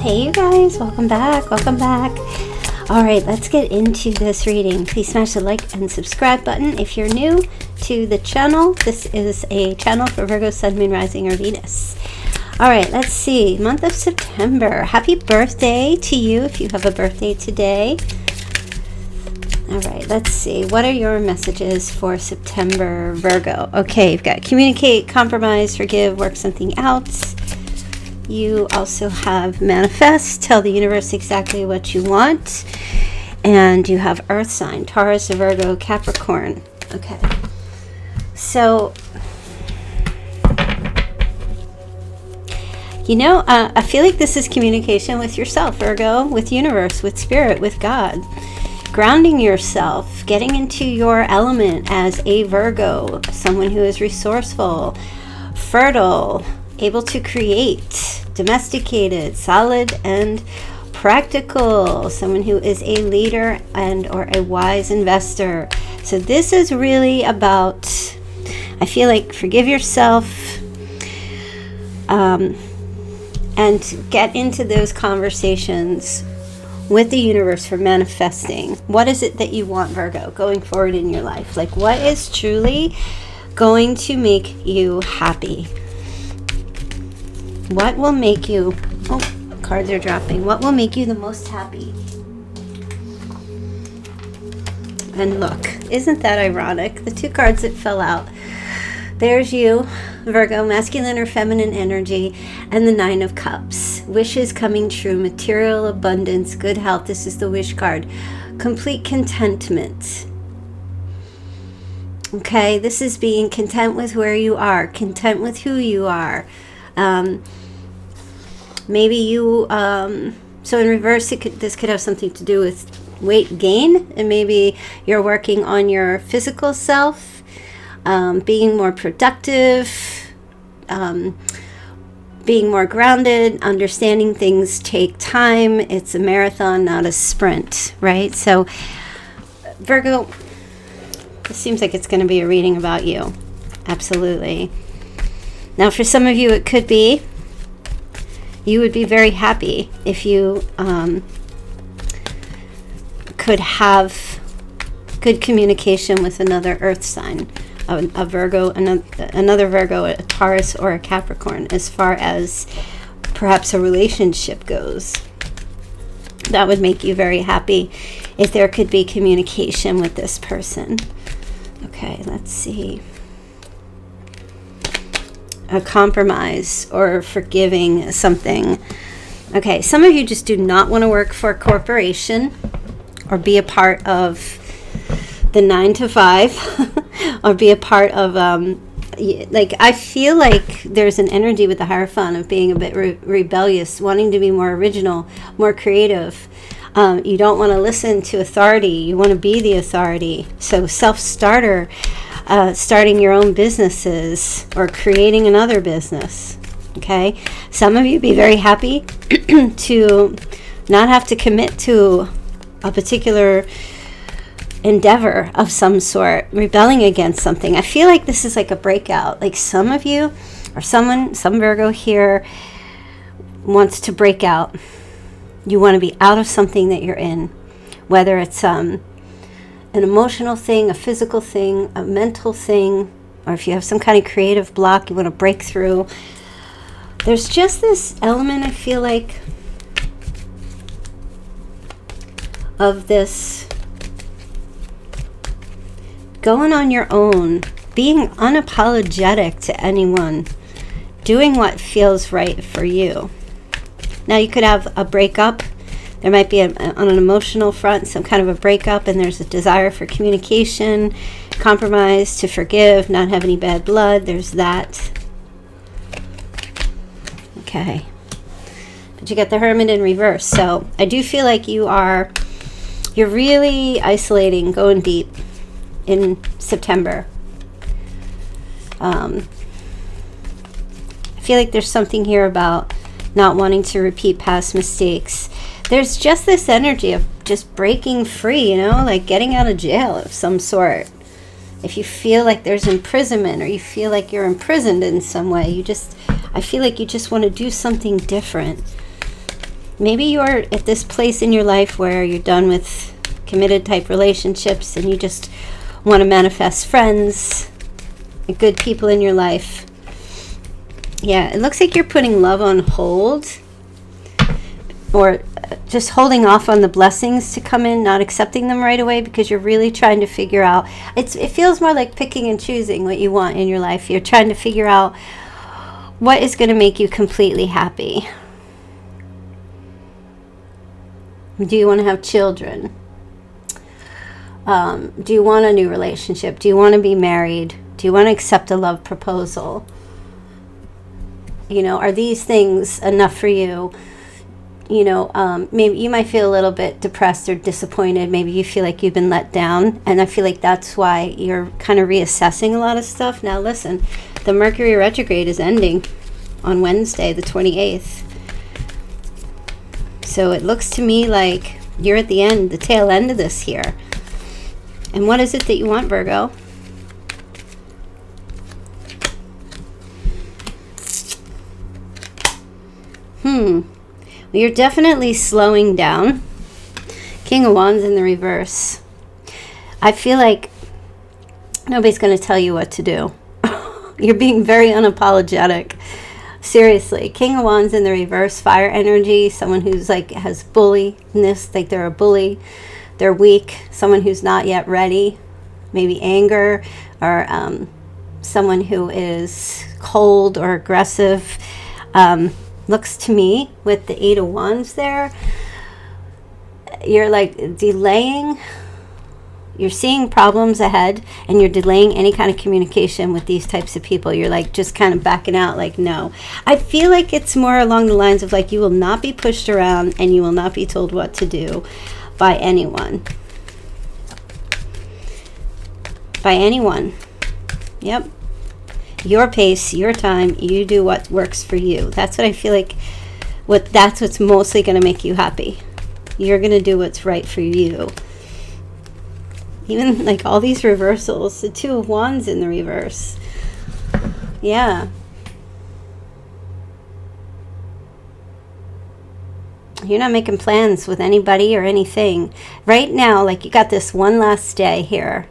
Hey you guys, welcome back, All right, let's get into this reading. Please smash the like and subscribe button if you're new to the channel. This is a channel for Virgo, Sun, Moon, Rising, or Venus. All right, let's see. Month of September. Happy birthday to you if you have a birthday today. All right, let's see. What are your messages for September, Virgo? Okay, you've got communicate, compromise, forgive, work something out. You also have manifest, tell the universe exactly what you want. And you have earth sign, Taurus, Virgo, Capricorn. Okay. So, I feel like this is communication with yourself, Virgo, with universe, with spirit, with God. Grounding yourself, getting into your element as a Virgo, someone who is resourceful, fertile, able to create, domesticated, solid, and practical, someone who is a leader and or a wise investor. So this is really about, I feel like, forgive yourself and get into those conversations with the universe for manifesting. What is it that you want, Virgo, going forward in your life? Like, what is truly going to make you happy? What will make you, cards are dropping. What will make you the most happy? And look, isn't that ironic? The two cards that fell out. There's you, Virgo, masculine or feminine energy, and the Nine of Cups. Wishes coming true, material abundance, good health. This is the wish card. Complete contentment. Okay, this is being content with where you are, content with who you are. Maybe you, so in reverse, this could have something to do with weight gain, and maybe you're working on your physical self, being more productive, being more grounded, understanding things take time. It's a marathon, not a sprint, right? So, Virgo, it seems like it's going to be a reading about you. Absolutely. Now, for some of you, it could be, you would be very happy if you could have good communication with another earth sign, a Virgo, another Virgo, a Taurus, or a Capricorn, as far as perhaps a relationship goes. That would make you very happy if there could be communication with this person. Okay, let's see. A compromise or forgiving something. Okay, some of you just do not want to work for a corporation or be a part of the 9 to 5 or be a part of like, I feel like there's an energy with the Hierophant of being a bit rebellious, wanting to be more original, more creative. You don't want to listen to authority, you want to be the authority. So self-starter, starting your own businesses or creating another business. Okay, some of you be very happy to not have to commit to a particular endeavor of some sort, rebelling against something. I feel like this is like a breakout. Like some of you or some Virgo here wants to break out. You want to be out of something that you're in, whether it's an emotional thing, a physical thing, a mental thing, or if you have some kind of creative block you want to break through. There's just this element, I feel like, of this going on your own, being unapologetic to anyone, doing what feels right for you. Now, you could have a breakup. There might be on an emotional front some kind of a breakup, and there's a desire for communication, compromise, to forgive, not have any bad blood. There's that. Okay. But you get the Hermit in reverse. So I do feel like you're really isolating, going deep in September. I feel like there's something here about not wanting to repeat past mistakes. There's just this energy of just breaking free, like getting out of jail of some sort. If you feel like there's imprisonment or you feel like you're imprisoned in some way, I feel like you just want to do something different. Maybe you're at this place in your life where you're done with committed type relationships and you just want to manifest friends, good people in your life. Yeah, it looks like you're putting love on hold, or just holding off on the blessings to come in, not accepting them right away because you're really trying to figure out. It feels more like picking and choosing what you want in your life. You're trying to figure out what is going to make you completely happy. Do you want to have children? Do you want a new relationship? Do you want to be married? Do you want to accept a love proposal? You know, are these things enough for you? You know, maybe you might feel a little bit depressed or disappointed. Maybe you feel like you've been let down. And I feel like that's why you're kind of reassessing a lot of stuff. Now, listen, the Mercury retrograde is ending on Wednesday, the 28th. So it looks to me like you're at the end, the tail end of this here. And what is it that you want, Virgo? Well, you're definitely slowing down. King of Wands in the reverse. I feel like nobody's going to tell you what to do. You're being very unapologetic. Seriously. King of Wands in the reverse. Fire energy. Someone who's like has bulliness. Like they're a bully. They're weak. Someone who's not yet ready. Maybe anger. Or someone who is cold or aggressive. Looks to me with the 8 of Wands there, you're like delaying, you're seeing problems ahead and you're delaying any kind of communication with these types of people. You're like just kind of backing out like, no. I feel like it's more along the lines of like you will not be pushed around and you will not be told what to do by anyone. By anyone. Yep. Your pace, your time, you do what works for you. That's what I feel like, that's what's mostly going to make you happy. You're going to do what's right for you. Even like all these reversals, the 2 of Wands in the reverse. Yeah. You're not making plans with anybody or anything. Right now, like you got this one last day here.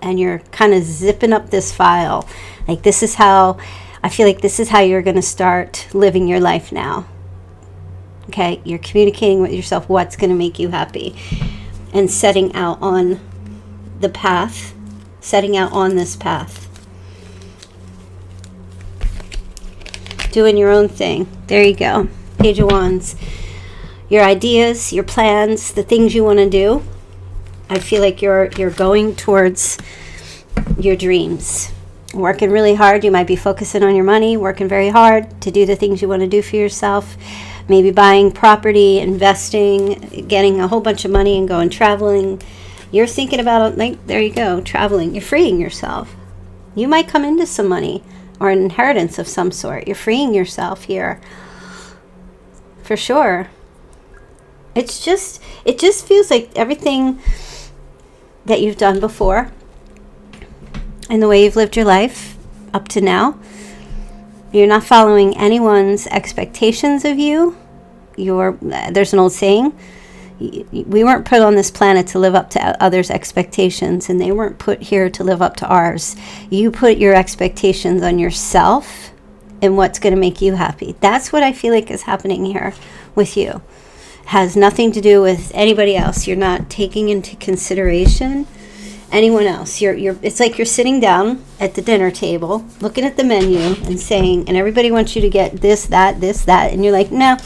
And you're kind of zipping up this file. Like this is how, I feel like this is how you're going to start living your life now. Okay, you're communicating with yourself what's going to make you happy. And setting out on the path. Setting out on this path. Doing your own thing. There you go. Page of Wands. Your ideas, your plans, the things you want to do. I feel like you're going towards your dreams. Working really hard. You might be focusing on your money, working very hard to do the things you want to do for yourself. Maybe buying property, investing, getting a whole bunch of money and going traveling. You're thinking about, like, there you go, traveling. You're freeing yourself. You might come into some money or an inheritance of some sort. You're freeing yourself here. For sure. It just feels like everything that you've done before and the way you've lived your life up to now, you're not following anyone's expectations of you. There's an old saying, we weren't put on this planet to live up to others' expectations, and they weren't put here to live up to ours. You put your expectations on yourself and what's going to make you happy. That's what I feel like is happening here with you. Has nothing to do with anybody else. You're not taking into consideration anyone else. It's like you're sitting down at the dinner table, looking at the menu and saying, and everybody wants you to get this, that, and you're like, no,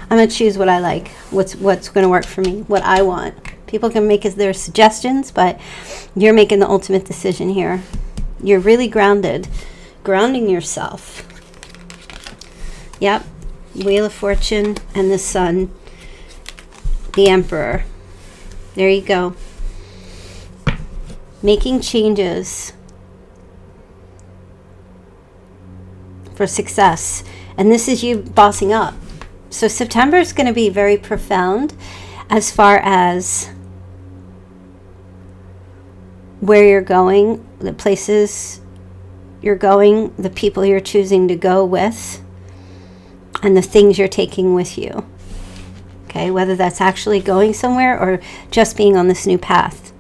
I'm going to choose what I like, what's going to work for me, what I want. People can make their suggestions, but you're making the ultimate decision here. You're really grounding yourself. Yep. Wheel of Fortune and the Sun. The Emperor. There you go. Making changes for success. And this is you bossing up. So September is going to be very profound as far as where you're going, the places you're going, the people you're choosing to go with, and the things you're taking with you. Okay, whether that's actually going somewhere or just being on this new path.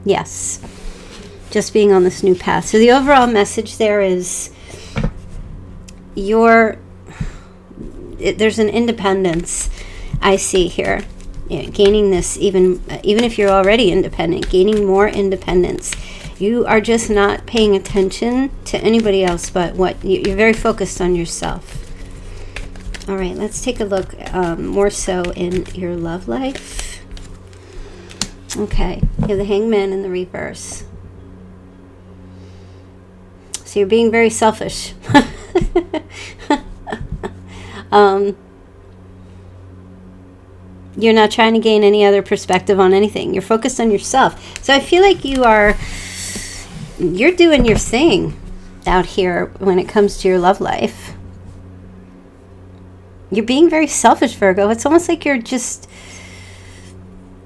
Yes, just being on this new path. So the overall message there is there's an independence I see here. Gaining this, even if you're already independent, gaining more independence. You are just not paying attention to anybody else but you're very focused on yourself. All right, let's take a look more so in your love life. Okay, you have the Hangman in the reverse. So you're being very selfish. You're not trying to gain any other perspective on anything. You're focused on yourself. So I feel like you're doing your thing out here when it comes to your love life. You're being very selfish, Virgo. It's almost like you're just,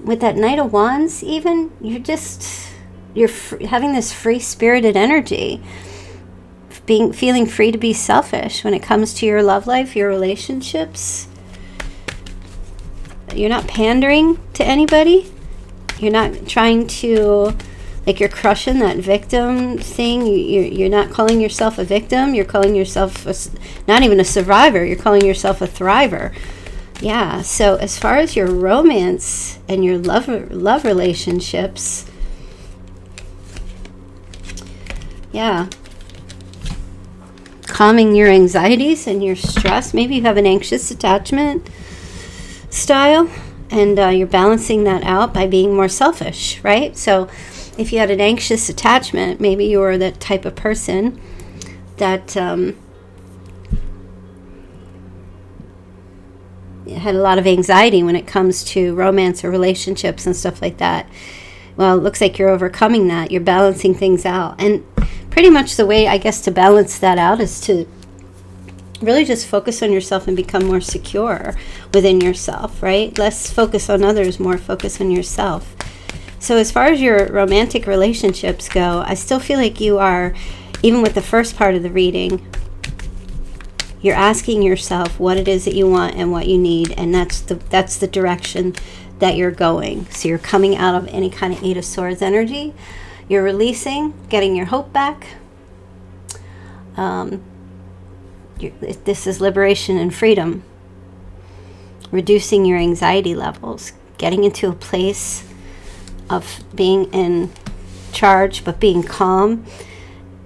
with that Knight of Wands even, you're having this free-spirited energy. Feeling free to be selfish when it comes to your love life, your relationships. You're not pandering to anybody. You're not trying to, like, you're crushing that victim thing. You're not calling yourself a victim. You're calling yourself not even a survivor. You're calling yourself a thriver. Yeah, so as far as your romance and your love relationships, yeah, calming your anxieties and your stress. Maybe you have an anxious attachment style, and you're balancing that out by being more selfish, right? So if you had an anxious attachment, maybe you're the type of person that had a lot of anxiety when it comes to romance or relationships and stuff like that. Well, it looks like you're overcoming that. You're balancing things out. And pretty much the way, I guess, to balance that out is to really just focus on yourself and become more secure within yourself, right? Less focus on others, more focus on yourself. So as far as your romantic relationships go, I still feel like you are, even with the first part of the reading, you're asking yourself what it is that you want and what you need, and that's the direction that you're going. So you're coming out of any kind of Eight of Swords energy. You're releasing, getting your hope back. This is liberation and freedom. Reducing your anxiety levels. Getting into a place of being in charge, but being calm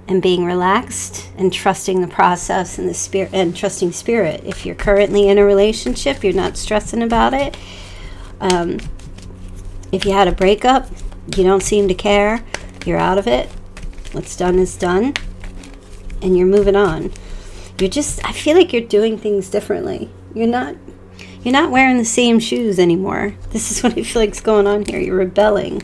and being relaxed and trusting the process and the spirit and trusting spirit. If you're currently in a relationship, you're not stressing about it. If you had a breakup, you don't seem to care. You're out of it. What's done is done. And you're moving on. I feel like you're doing things differently. You're not wearing the same shoes anymore. This is what I feel like's going on here. You're rebelling.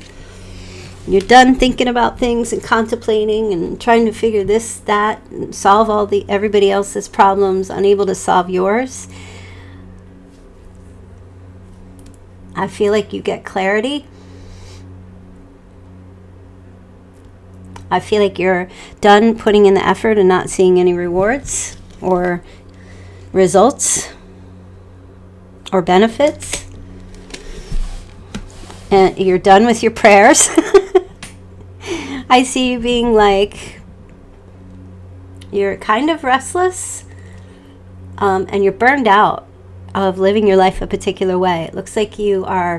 You're done thinking about things and contemplating and trying to figure this, that, and solve everybody else's problems, unable to solve yours. I feel like you get clarity. I feel like you're done putting in the effort and not seeing any rewards or results or benefits. And you're done with your prayers. I see you being like, you're kind of restless, and you're burned out of living your life a particular way. It looks like you're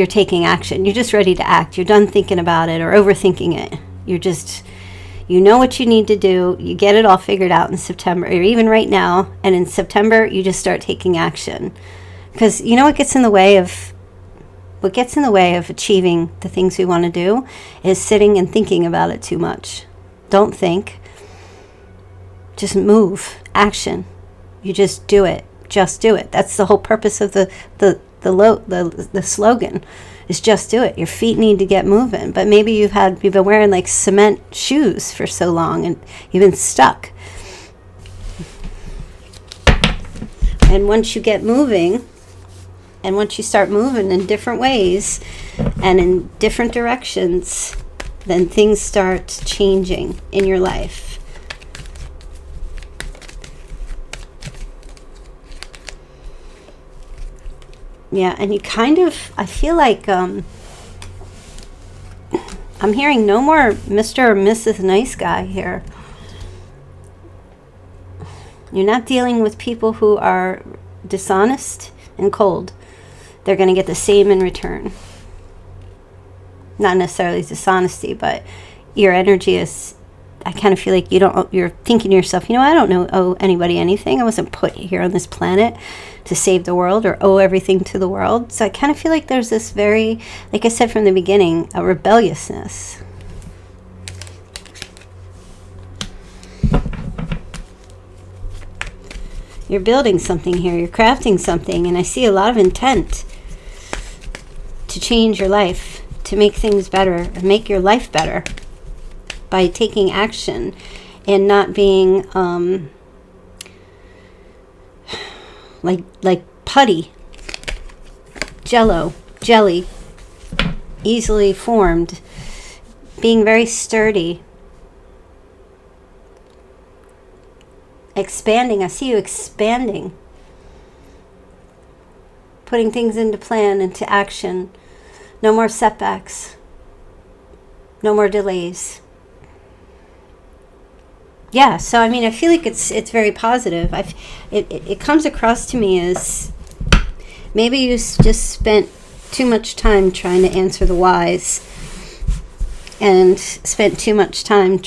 taking action. You're just ready to act. You're done thinking about it or overthinking it. You know what you need to do. You get it all figured out in September, or even right now. And in September, you just start taking action. Because you know what gets in the way of achieving the things we want to do is sitting and thinking about it too much. Don't think. Just move. Action. You just do it. Just do it. That's the whole purpose of the slogan, is just do it. Your feet need to get moving. But maybe you've been wearing like cement shoes for so long and you've been stuck. And once you get moving, and once you start moving in different ways and in different directions, then things start changing in your life. Yeah, and you kind of, I feel like I'm hearing no more Mr. or Mrs. Nice Guy here. You're not dealing with people who are dishonest and cold. They're going to get the same in return. Not necessarily dishonesty, but your energy is, I kind of feel like you're thinking to yourself, I don't owe anybody anything. I wasn't put here on this planet to save the world or owe everything to the world. So I kind of feel like there's this very, like I said from the beginning, a rebelliousness. You're building something here. You're crafting something. And I see a lot of intent to change your life, to make things better, and make your life better by taking action and not being like putty, jelly, easily formed, being very sturdy, expanding. I see you expanding, putting things into plan, into action. No more setbacks, no more delays. Yeah, so I mean, I feel like it's very positive. It comes across to me as maybe you just spent too much time trying to answer the whys, and spent too much time I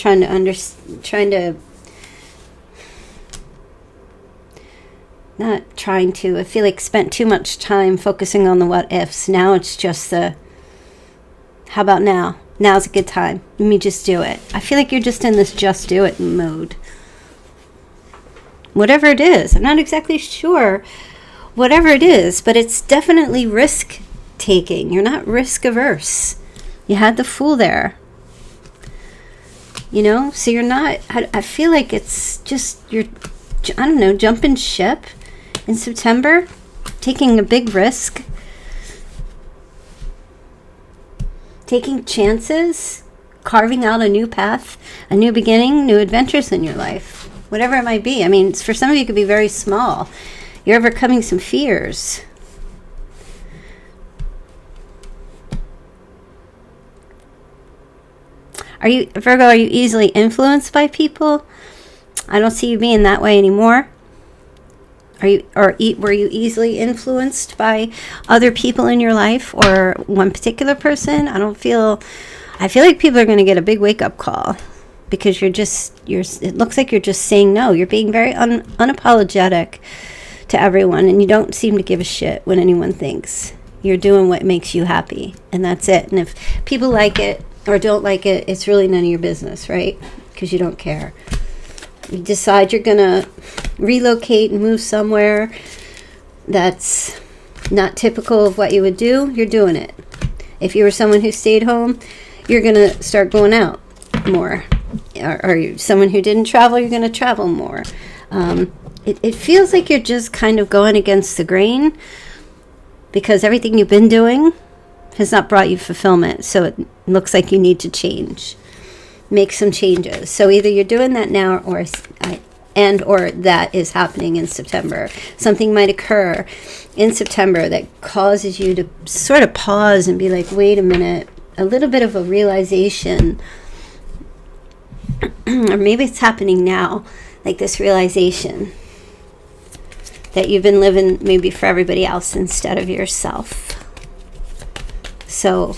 feel like spent too much time focusing on the what ifs. Now it's just how about now? Now's a good time. Let me just do it. I feel like you're just in this just do it mode. Whatever it is. I'm not exactly sure whatever it is, but it's definitely risk taking. You're not risk averse. You had the Fool there. So you're not, I feel like it's just, you're, I don't know, jumping ship in September, taking a big risk. Taking chances, carving out a new path, a new beginning, new adventures in your life, whatever it might be. I mean, for some of you, it could be very small. You're overcoming some fears. Virgo, are you easily influenced by people? I don't see you being that way anymore. Were you easily influenced by other people in your life or one particular person? I feel like people are going to get a big wake up call because it looks like you're just saying no. You're being very unapologetic to everyone, and you don't seem to give a shit what anyone thinks. You're doing what makes you happy, and that's it. And if people like it or don't like it, it's really none of your business, right? Because you don't care. You decide you're going to relocate and move somewhere that's not typical of what you would do, you're doing it. If you were someone who stayed home, you're going to start going out more. Or you're someone who didn't travel, you're going to travel more. It feels like you're just kind of going against the grain because everything you've been doing has not brought you fulfillment. So it looks like you need to change. Make some changes. So either you're doing that now or that is happening in September. Something might occur in September that causes you to sort of pause and be like, wait a minute, a little bit of a realization. Or maybe it's happening now, like this realization that you've been living maybe for everybody else instead of yourself. So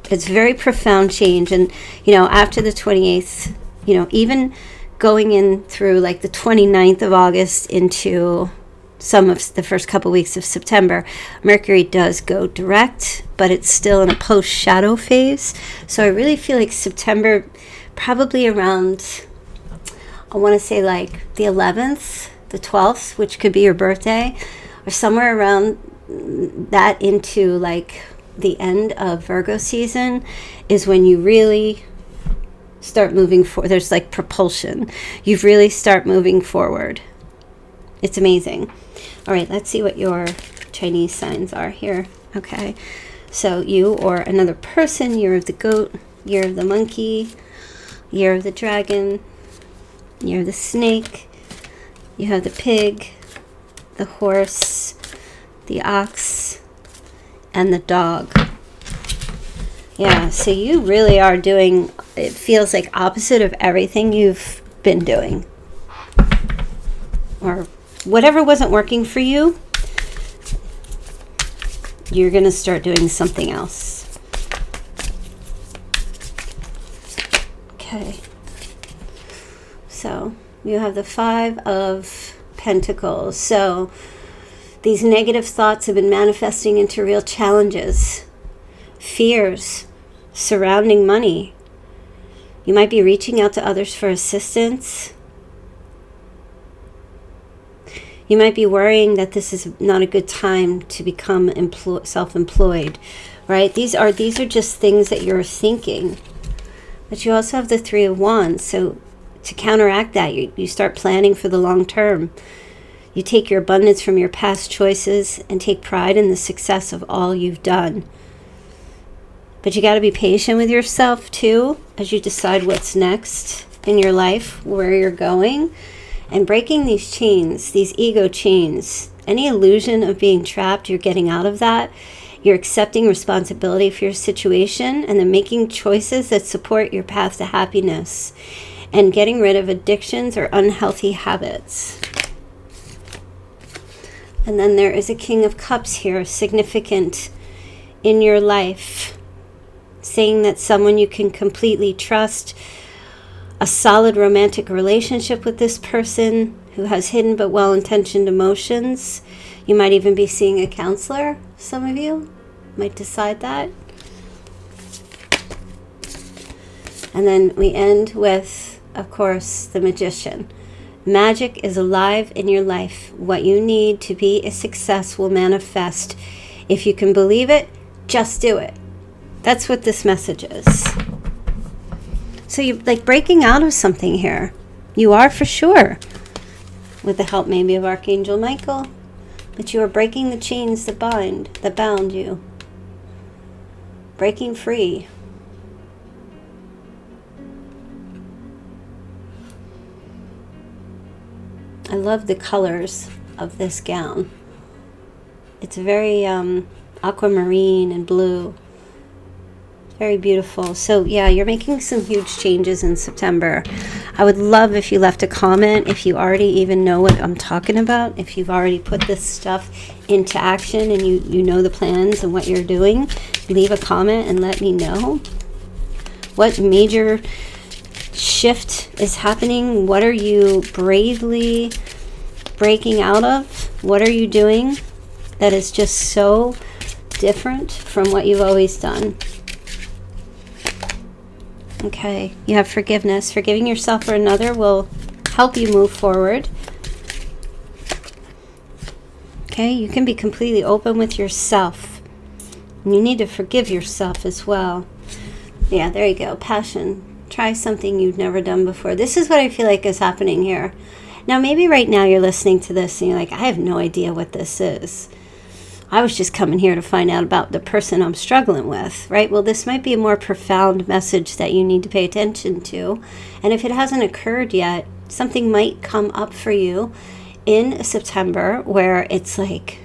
it's very profound change. And, after the 28th, even going in through like the 29th of August into some of the first couple weeks of September, Mercury does go direct, but it's still in a post-shadow phase. So I really feel like September, probably around, I want to say like the 11th, the 12th, which could be your birthday, or somewhere around that into like the end of Virgo season is when you really start moving forward. There's like propulsion. You really start moving forward. It's amazing. All right, let's see what your Chinese signs are here. Okay, so you or another person, year of the goat, year of the monkey, year of the dragon, year of the snake, you have the pig, the horse, the ox, and the dog. Yeah, so you really are doing, it feels like opposite of everything you've been doing. Or whatever wasn't working for you, you're going to start doing something else. Okay. So you have the 5 of Pentacles. So these negative thoughts have been manifesting into real challenges, fears surrounding money. You might be reaching out to others for assistance. You might be worrying that this is not a good time to become self-employed, right? These are just things that you're thinking. But you also have the 3 of Wands. So to counteract that, you start planning for the long term. You take your abundance from your past choices and take pride in the success of all you've done. But you got to be patient with yourself too as you decide what's next in your life, where you're going. And breaking these chains, these ego chains, any illusion of being trapped, you're getting out of that. You're accepting responsibility for your situation and then making choices that support your path to happiness and getting rid of addictions or unhealthy habits. And then there is a King of Cups here, significant in your life, saying that someone you can completely trust, a solid romantic relationship with this person who has hidden but well-intentioned emotions. You might even be seeing a counselor. Some of you might decide that. And then we end with, of course, the Magician. Magic is alive in your life. What you need to be a success will manifest. If you can believe it, just do it. That's what this message is. So you're like breaking out of something here. You are for sure. With the help maybe of Archangel Michael. But you are breaking the chains that bound you. Breaking free. I love the colors of this gown. It's very aquamarine and blue. Very beautiful. So yeah, you're making some huge changes in September. I would love if you left a comment, if you already even know what I'm talking about, if you've already put this stuff into action and you know the plans and what you're doing. Leave a comment and let me know what major shift is happening. What are you bravely breaking out of? What are you doing that is just so different from what you've always done? Okay, you have forgiveness. Forgiving yourself or another will help you move forward. Okay, you can be completely open with yourself. And you need to forgive yourself as well. Yeah, there you go. Passion. Try something you've never done before. This is what I feel like is happening here. Now, maybe right now you're listening to this and you're like, I have no idea what this is. I was just coming here to find out about the person I'm struggling with, right? Well, this might be a more profound message that you need to pay attention to. And if it hasn't occurred yet, something might come up for you in September where it's like,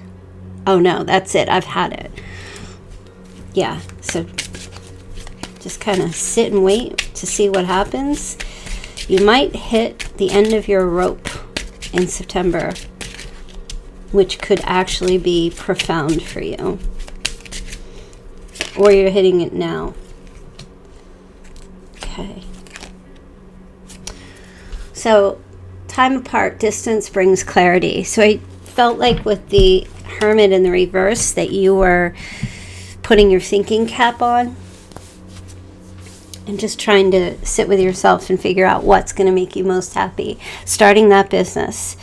oh no, that's it. I've had it. Yeah, so just kind of sit and wait to see what happens. You might hit the end of your rope in September, which could actually be profound for you. Or you're hitting it now. Okay. So, time apart, distance brings clarity. So I felt like with the Hermit in the reverse that you were putting your thinking cap on and just trying to sit with yourself and figure out what's going to make you most happy. Starting that business.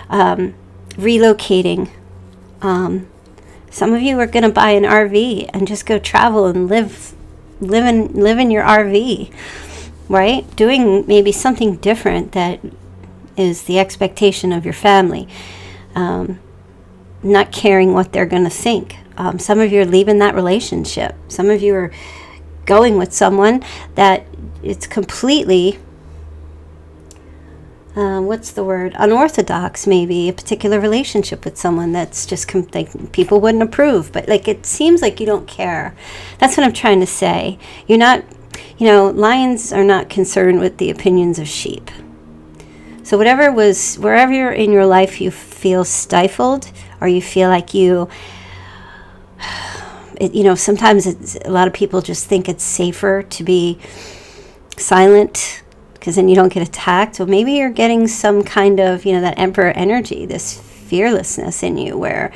Relocating. Some of you are going to buy an RV and just go travel and live in your RV, right? Doing maybe something different that is the expectation of your family. Not caring what they're going to think. Some of you are leaving that relationship. Some of you are going with someone that it's completely what's the word? Unorthodox, maybe. A particular relationship with someone that's just like people wouldn't approve. But like it seems like you don't care. That's what I'm trying to say. You're not, lions are not concerned with the opinions of sheep. So wherever in your life you feel stifled, or you feel like sometimes a lot of people just think it's safer to be silent because then you don't get attacked. Well, maybe you're getting some kind of, that emperor energy, this fearlessness in you where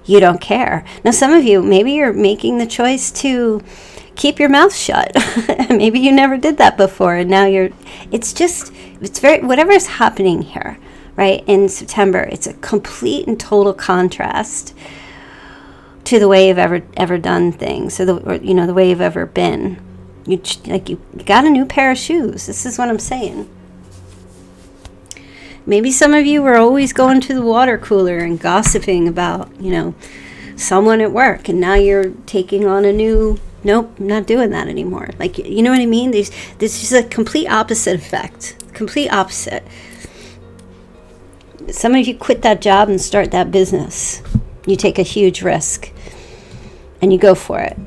you don't care. Now, some of you, maybe you're making the choice to keep your mouth shut. Maybe you never did that before, and now it's very, whatever's happening here, right, in September, it's a complete and total contrast to the way you've ever done things, or the way you've ever been. You got a new pair of shoes. This is what I'm saying. Maybe some of you were always going to the water cooler and gossiping about, someone at work, and now you're taking on a new, nope, I'm not doing that anymore. Like, you know what I mean? This is a complete opposite effect. Complete opposite. Some of you quit that job and start that business. You take a huge risk and you go for it.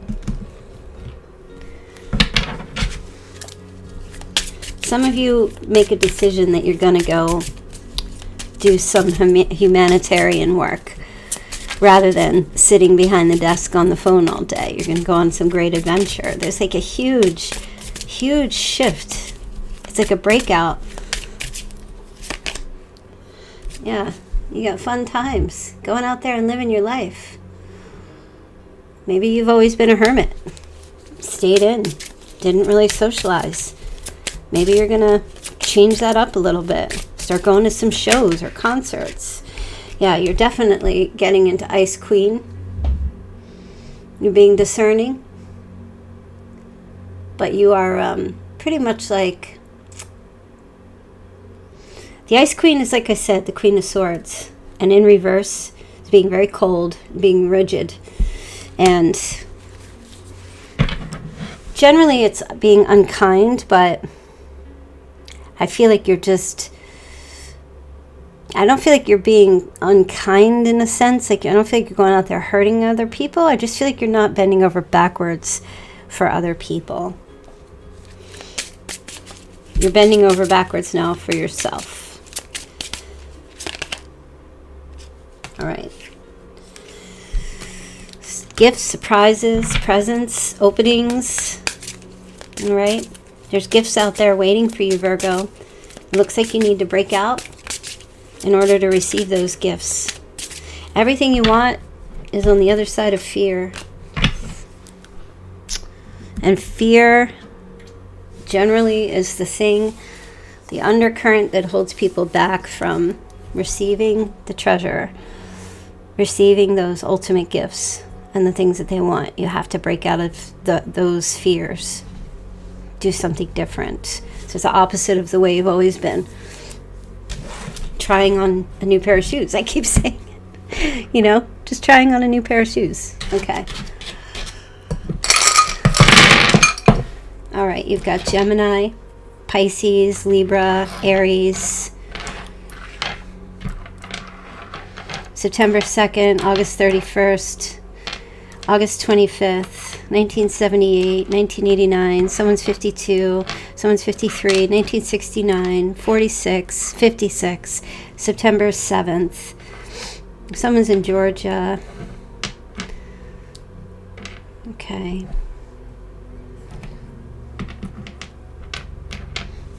Some of you make a decision that you're going to go do some humanitarian work rather than sitting behind the desk on the phone all day. You're going to go on some great adventure. There's like a huge, huge shift. It's like a breakout. Yeah, you got fun times going out there and living your life. Maybe you've always been a hermit, stayed in, didn't really socialize. Maybe you're going to change that up a little bit. Start going to some shows or concerts. Yeah, you're definitely getting into Ice Queen. You're being discerning. But you are pretty much like... The Ice Queen is, like I said, the Queen of Swords. And in reverse, it's being very cold, being rigid. And generally it's being unkind, but I feel like you're just... I don't feel like you're being unkind in a sense. Like, I don't feel like you're going out there hurting other people. I just feel like you're not bending over backwards for other people. You're bending over backwards now for yourself. All right. Gifts, surprises, presents, openings. All right. There's gifts out there waiting for you, Virgo. It looks like you need to break out in order to receive those gifts. Everything you want is on the other side of fear. And fear generally is the thing, the undercurrent that holds people back from receiving the treasure, receiving those ultimate gifts and the things that they want. You have to break out of those fears. Do something different. So it's the opposite of the way you've always been. Trying on a new pair of shoes. I keep saying it. Just trying on a new pair of shoes. Okay. All right, you've got Gemini, Pisces, Libra, Aries. September 2nd, August 31st, August 25th, 1978, 1989, someone's 52, someone's 53, 1969, 46, 56, September 7th, someone's in Georgia. Okay.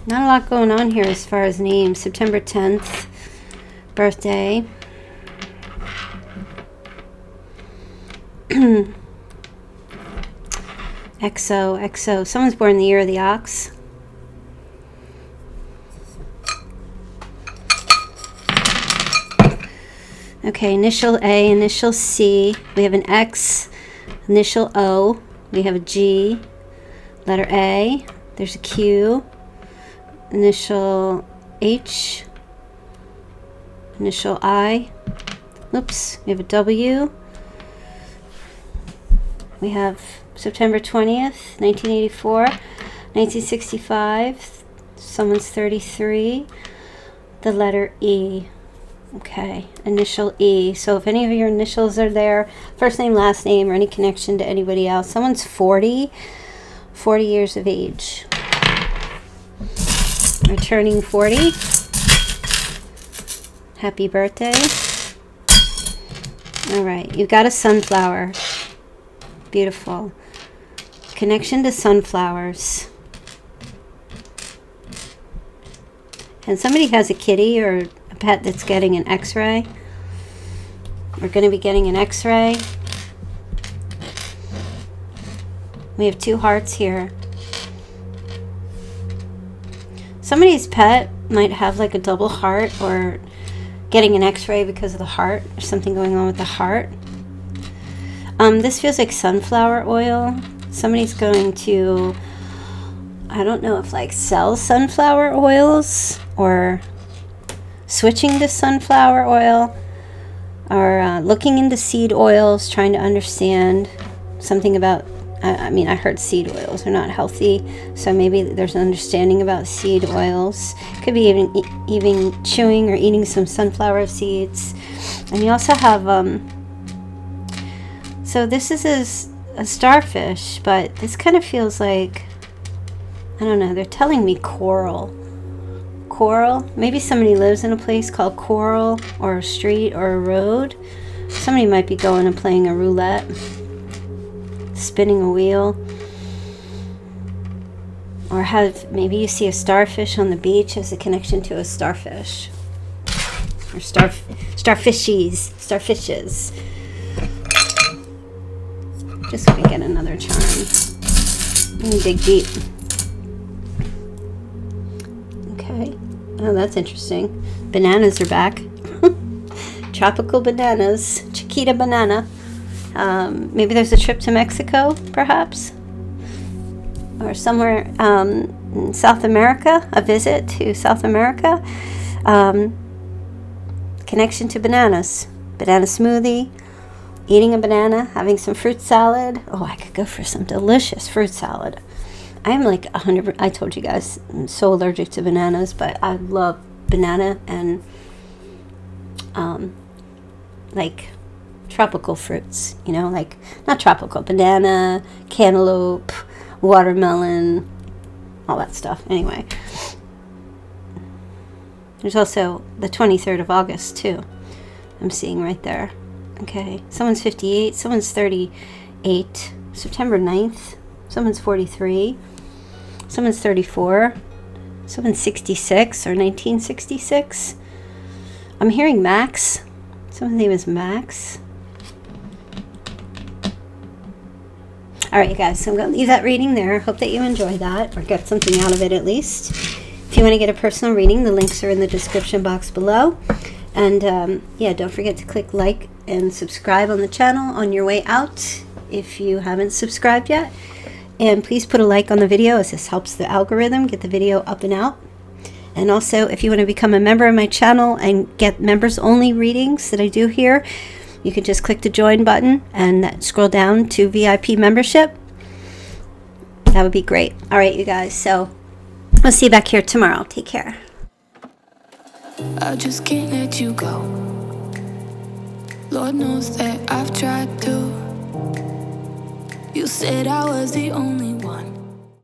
Not a lot going on here as far as names. September 10th, birthday. XO. Someone's born in the year of the ox. Okay, initial A, initial C. We have an X, initial O. We have a G, letter A. There's a Q, initial H, initial I. Oops, we have a W. We have September 20th, 1984, 1965, someone's 33, the letter E. Okay, initial E. So if any of your initials are there, first name, last name, or any connection to anybody else. Someone's 40 years of age. Or turning 40. Happy birthday. All right, you've got a sunflower. Beautiful. Connection to sunflowers. And somebody has a kitty or a pet that's getting an x-ray. We're going to be getting an x-ray. We have 2 hearts here. Somebody's pet might have like a double heart or getting an x-ray because of the heart. There's something going on with the heart. This feels like sunflower oil. Somebody's going to, I don't know if like sell sunflower oils or switching to sunflower oil or looking into seed oils, trying to understand something about, I mean, I heard seed oils are not healthy, so maybe there's an understanding about seed oils. Could be even chewing or eating some sunflower seeds. And you also have, so this is a starfish, but this kind of feels like, I don't know, they're telling me coral. Coral? Maybe somebody lives in a place called Coral, or a street, or a road. Somebody might be going and playing a roulette, spinning a wheel. Or maybe you see a starfish on the beach as a connection to a starfish. Or starfishes. Just gonna get another charm. Let me dig deep. Okay. Oh, that's interesting. Bananas are back. Tropical bananas. Chiquita banana. Maybe there's a trip to Mexico, perhaps. Or somewhere in South America. A visit to South America. Connection to bananas. Banana smoothie. Eating a banana, having some fruit salad. Oh, I could go for some delicious fruit salad. I'm like 100%, I told you guys, I'm so allergic to bananas, but I love banana and like tropical fruits, you know, like, not tropical, banana, cantaloupe, watermelon, all that stuff. Anyway, there's also the 23rd of August too. I'm seeing right there. Okay, someone's 58, someone's 38, September 9th, someone's 43, someone's 34, someone's 66 or 1966. I'm hearing Max. Someone's name is Max. All right, you guys, so I'm going to leave that reading there. Hope that you enjoy that or get something out of it at least. If you want to get a personal reading, the links are in the description box below. And yeah, don't forget to click like and subscribe on the channel on your way out if you haven't subscribed yet. And please put a like on the video, as this helps the algorithm get the video up and out. And also, if you want to become a member of my channel and get members only readings that I do here, you can just click the join button and scroll down to VIP membership. That would be great. All right, you guys, so I'll see you back here tomorrow. Take care. I just can't let you go. Lord knows that I've tried to. You said I was the only